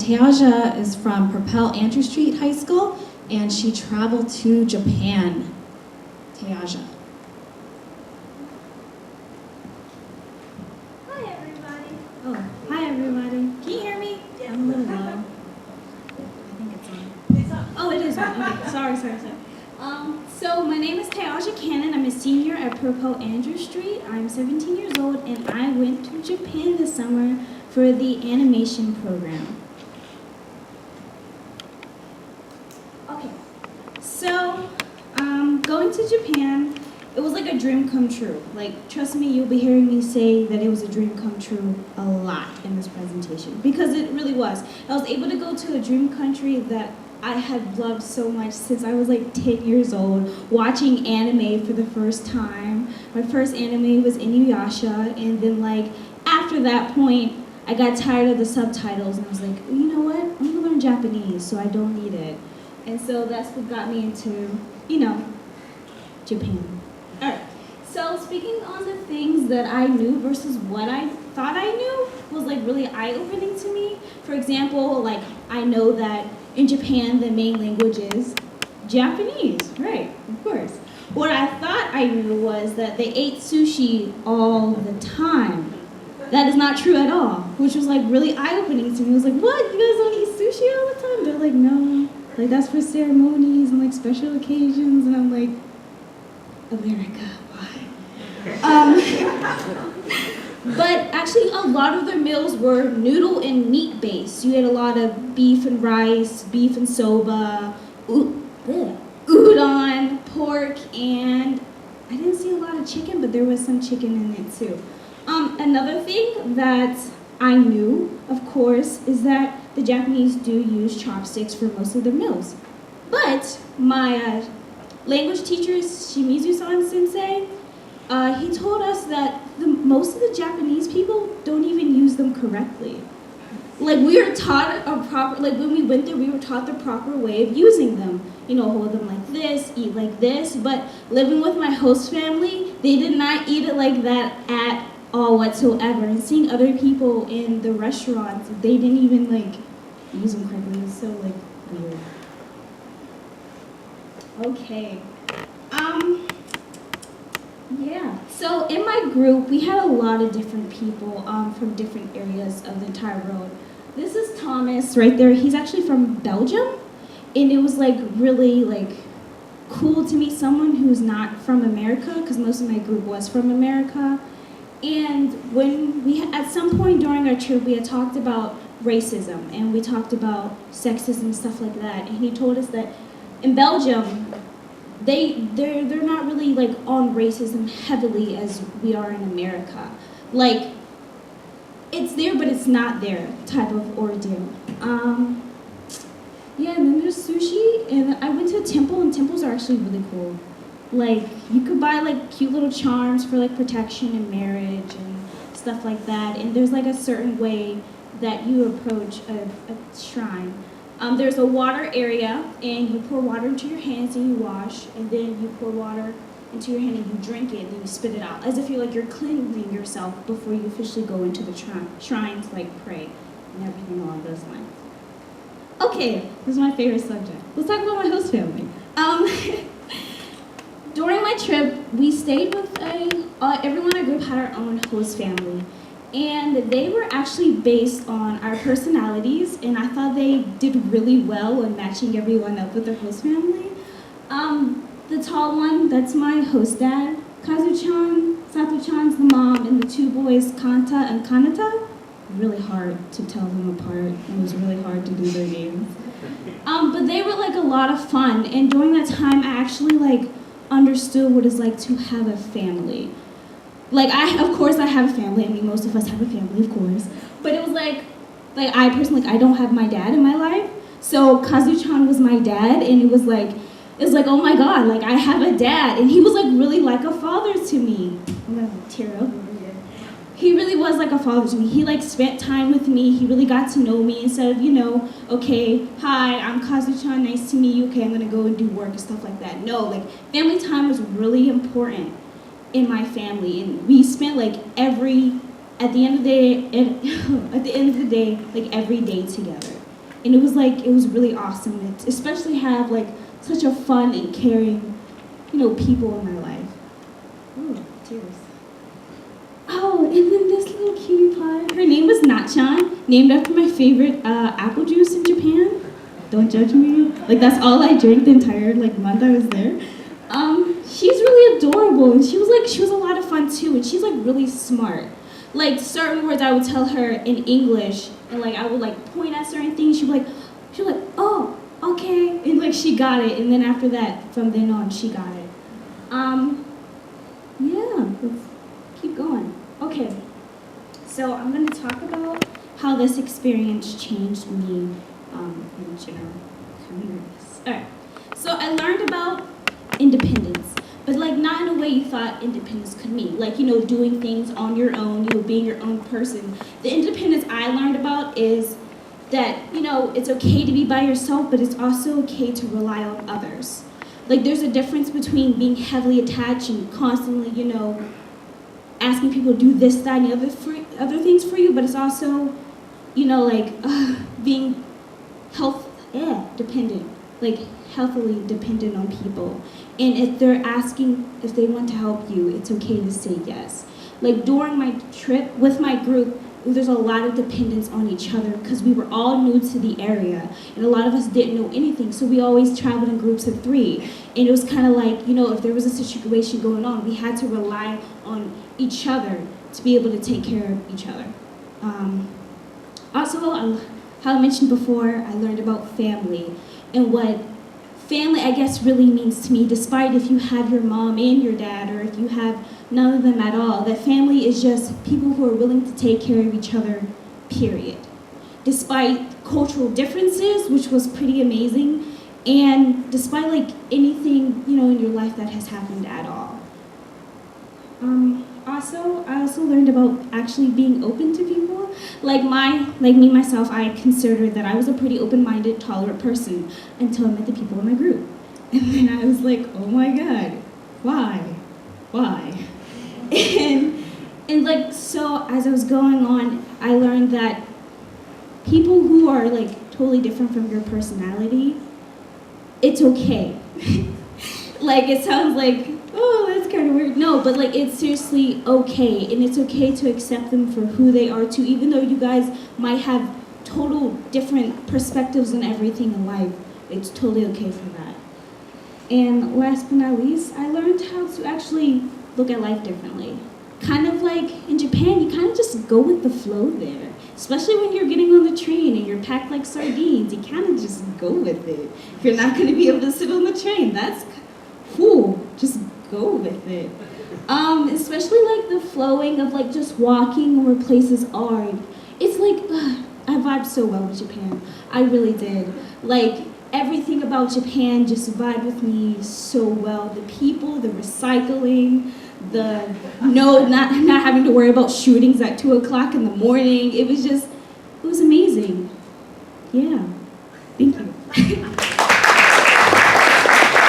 TaeAjah is from Propel Andrew Street High School, and she traveled to Japan. TaeAjah. Hi everybody. Oh, hi everybody. Can you hear me? Yes. I'm a little low. I think it's on. It's on. Oh, it is on. Okay, sorry. So my name is TaeAjah Cannon. I'm a senior at Propel Andrew Street. I'm 17 years old, and I went to Japan this summer for the animation program. Okay, so going to Japan, it was like a dream come true. Like, trust me, you'll be hearing me say that it was a dream come true a lot in this presentation, because it really was. I was able to go to a dream country that I had loved so much since I was like 10 years old, watching anime for the first time. My first anime was Inuyasha, and then like after that point, I got tired of the subtitles and I was like, you know what, I'm gonna learn Japanese, so I don't need it. And so that's what got me into, Japan. All right, so speaking on the things that I knew versus what I thought I knew was like really eye-opening to me. For example, like I know that in Japan, the main language is Japanese, right, of course. What I thought I knew was that they ate sushi all the time. That is not true at all, which was like really eye-opening to me. I was like, what, you guys don't eat sushi all the time? They're like, no, like that's for ceremonies and like special occasions. And I'm like, America, why? But actually a lot of their meals were noodle and meat based. You had a lot of beef and rice, beef and soba, udon, pork, and I didn't see a lot of chicken, but there was some chicken in it too. Another thing that I knew, of course, is that the Japanese do use chopsticks for most of their meals. But my language teacher, Shimizu-san sensei, he told us that most of the Japanese people don't even use them correctly. Like we were taught when we went there, we were taught the proper way of using them. Hold them like this, eat like this, but living with my host family, they did not eat it like that at all whatsoever. And seeing other people in the restaurants, they didn't even like use them correctly. It was so like weird. Okay. Yeah, so in my group, we had a lot of different people from different areas of the entire world. This is Thomas right there. He's actually from Belgium, and it was like really like cool to meet someone who's not from America, because most of my group was from America. And when at some point during our trip, we had talked about racism, and we talked about sexism, stuff like that. And he told us that in Belgium, they're not really like on racism heavily as we are in America. Like it's there but it's not there type of ordeal. Yeah, and then there's sushi, and I went to a temple, and temples are actually really cool. Like you could buy like cute little charms for like protection and marriage and stuff like that, and there's like a certain way that you approach a shrine. There's a water area, and you pour water into your hands and you wash, and then you pour water into your hand and you drink it and then you spit it out, as if you're cleansing yourself before you officially go into the shrine to like pray and everything along those lines. Okay, this is my favorite subject. Let's talk about my host family. During my trip, we stayed with everyone in our group had our own host family. And they were actually based on our personalities, and I thought they did really well in matching everyone up with their host family. The tall one, that's my host dad. Kazu-chan, Sato-chan's the mom, and the two boys, Kanta and Kanata. Really hard to tell them apart. It was really hard to do their names. But they were like a lot of fun, and during that time, I actually like understood what it's like to have a family. Like, of course I have a family. I mean, most of us have a family, of course. But it was like I personally, I don't have my dad in my life. So Kazu-chan was my dad, and it was like, oh my God, like I have a dad. And he was like really like a father to me. I'm gonna tear up over here. He really was like a father to me. He like spent time with me. He really got to know me instead of, okay, hi, I'm Kazu-chan, nice to meet you. Okay, I'm gonna go and do work and stuff like that. No, like family time was really important in my family, and we spent like at the end of the day, like every day together. and it was really awesome. It, especially have like such a fun and caring, people in my life. Ooh, tears. Oh, and then this little cutie pie. Her name was Nachan, named after my favorite apple juice in Japan. Don't judge me. Like that's all I drank the entire month I was there. She's really adorable, and she was a lot of fun too, and she's really smart. Like certain words I would tell her in English, and I would point at certain things. She'd be like, oh, okay, and she got it. And then after that, from then on, she got it. Yeah, let's keep going. Okay, so I'm gonna talk about how this experience changed me in general. I'm nervous. All right, so I learned about independence, but not in a way you thought independence could mean. Doing things on your own, being your own person. The independence I learned about is that, it's okay to be by yourself, but it's also okay to rely on others. There's a difference between being heavily attached and constantly, asking people to do this, that, and the other things for you, but it's also, being dependent, healthily dependent on people. And if they want to help you, it's okay to say yes. During my trip with my group, there's a lot of dependence on each other because we were all new to the area, and a lot of us didn't know anything, so we always traveled in groups of 3. And it was kind of if there was a situation going on, we had to rely on each other to be able to take care of each other. Also, how I mentioned before, I learned about family and what family, I guess, really means to me, despite if you have your mom and your dad, or if you have none of them at all, that family is just people who are willing to take care of each other, period. Despite cultural differences, which was pretty amazing, and despite anything, in your life that has happened at all. I also learned about actually being open to people. Me myself, I considered that I was a pretty open-minded, tolerant person until I met the people in my group. And then I was like, oh my God, why? And so as I was going on, I learned that people who are totally different from your personality, it's okay. It sounds oh, that's kind of weird. No, but it's seriously okay, and it's okay to accept them for who they are too, even though you guys might have total different perspectives on everything in life. It's totally okay for that. And last but not least, I learned how to actually look at life differently. Kind of in Japan, you kind of just go with the flow there. Especially when you're getting on the train and you're packed like sardines, you kind of just go with it. If you're not going to be able to sit on the train, that's cool. Just go with it. Especially the flowing of just walking where places are. It's I vibed so well with Japan. I really did. Everything about Japan just vibed with me so well. The people, the recycling, not having to worry about shootings at 2 o'clock in the morning. It was amazing. Yeah. Thank you.